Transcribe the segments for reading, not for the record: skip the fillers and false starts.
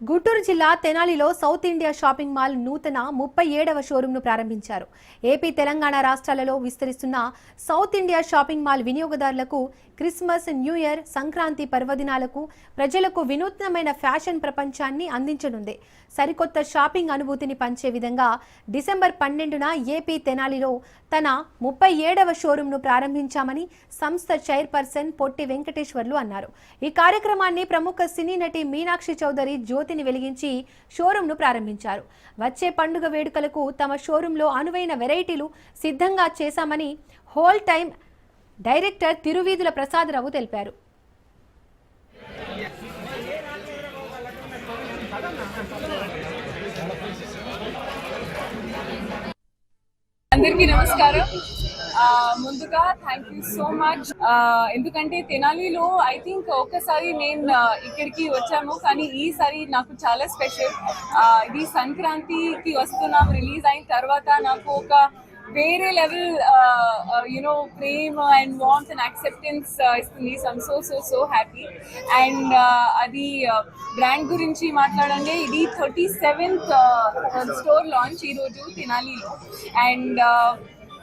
గుంటూరు జిల్లా తెనాలిలో south India shopping mall నూతన 37వ షోరూంను ప్రారంభించారు. ఏపీ, తెలంగాణ రాష్ట్రాలలో విస్తరిస్తున్న సౌత్ ఇండియా షాపింగ్ మాల్ వినియోగదారులకు క్రిస్మస్, న్యూ ఇయర్, సంక్రాంతి పర్వదినాలకు ప్రజలకు వినూత్నమైన ఫ్యాషన్ ప్రపంచాన్ని అందించనుంది. సరికొత్త షాపింగ్ అనుభూతిని పంచే విధంగా డిసెంబర్ 12న ఏపీ తెనాలిలో తన 37వ షోరూంను ప్రారంభించామని సంస్థ చైర్పర్సన్ పొట్టి వెంకటేశ్వర్లు అన్నారు. ఈ కార్యక్రమాన్ని ప్రముఖ సినీ నటి మీనాక్షి చౌదరి జ్యోతిని వెలిగించి షోరూంను ప్రారంభించారు. వచ్చే పండుగ వేడుకలకు తమ షోరూంలో అనువైన వెరైటీలు సిద్ధంగా చేశామని whole time director Tiruveedhula Prasadarao తెలిపారు. అందరికీ నమస్కారం. ముందుగా థ్యాంక్ యూ సో మచ్. ఎందుకంటే తెనాలిలో ఐ థింక్ ఒక్కసారి నేను ఇక్కడికి వచ్చాము, కానీ ఈసారి నాకు చాలా స్పెషల్. ఇది సంక్రాంతికి వస్తున్నాం, రిలీజ్ అయిన తర్వాత నాకు ఒక వేరే లెవెల్ ప్రేమ అండ్ వార్మ్త్ అండ్ యాక్సెప్టెన్స్ ఇస్తుంది. So I'm so happy. And అది బ్రాండ్ గురించి మాట్లాడండి, ఇది 37th స్టోర్ లాంచ్ ఈరోజు తెనాలిలో. అండ్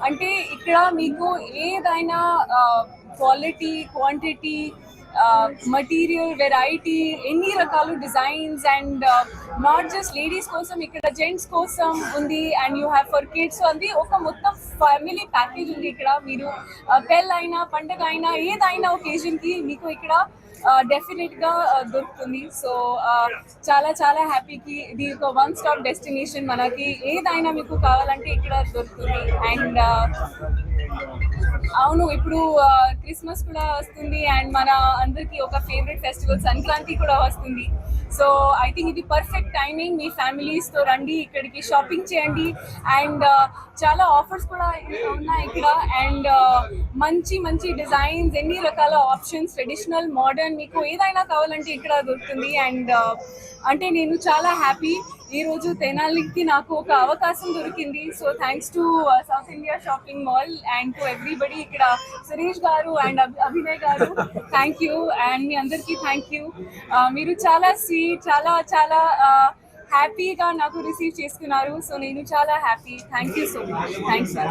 అంటే ఇక్కడ మీకు ఏదైనా క్వాలిటీ, క్వాంటిటీ, మటీరియల్, వెరైటీ, ఎన్ని రకాలు designs and not just ladies కోసం, ఇక్కడ జెంట్స్ కోసం ఉంది. And you have for kids. అది ఒక మొత్తం ఫ్యామిలీ ప్యాకేజ్ ఉంది ఇక్కడ. మీరు పెళ్ళైనా, పండగ అయినా, ఏదైనా ఒకేజన్కి మీకు ఇక్కడ డెఫినెట్ గా దొరుకుతుంది. సో చాలా హ్యాపీకి ఇది ఒక వన్ స్టాప్ డెస్టినేషన్. మనకి ఏదైనా మీకు కావాలంటే ఇక్కడ దొరుకుతుంది. అండ్ అవును, ఇప్పుడు క్రిస్మస్ కూడా వస్తుంది అండ్ మన అందరికి ఒక ఫేవరెట్ ఫెస్టివల్ సంక్రాంతి కూడా వస్తుంది. సో ఐ థింక్ ఇది పర్ఫెక్ట్ టైమింగ్. మీ ఫ్యామిలీస్తో రండి, ఇక్కడికి షాపింగ్ చేయండి. అండ్ చాలా ఆఫర్స్ కూడా ఉన్నాయి ఇక్కడ. అండ్ మంచి డిజైన్స్, ఎన్ని రకాల ఆప్షన్స్, ట్రెడిషనల్, మోడర్న్, మీకు ఏదైనా కావాలంటే ఇక్కడ దొరుకుతుంది. అండ్ అంటే నేను చాలా హ్యాపీ ఈరోజు తెనాలికి నాకు ఒక అవకాశం దొరికింది. So thanks to south India shopping mall and to everybody. ఇక్కడ సురేష్ గారు అండ్ అభినయ్ గారు, థ్యాంక్ యూ. అండ్ మీ అందరికీ థ్యాంక్ యూ. మీరు చాలా స్వీట్, చాలా హ్యాపీగా నాకు రిసీవ్ చేసుకున్నారు. సో నేను చాలా happy. Thank you so much. Thanks.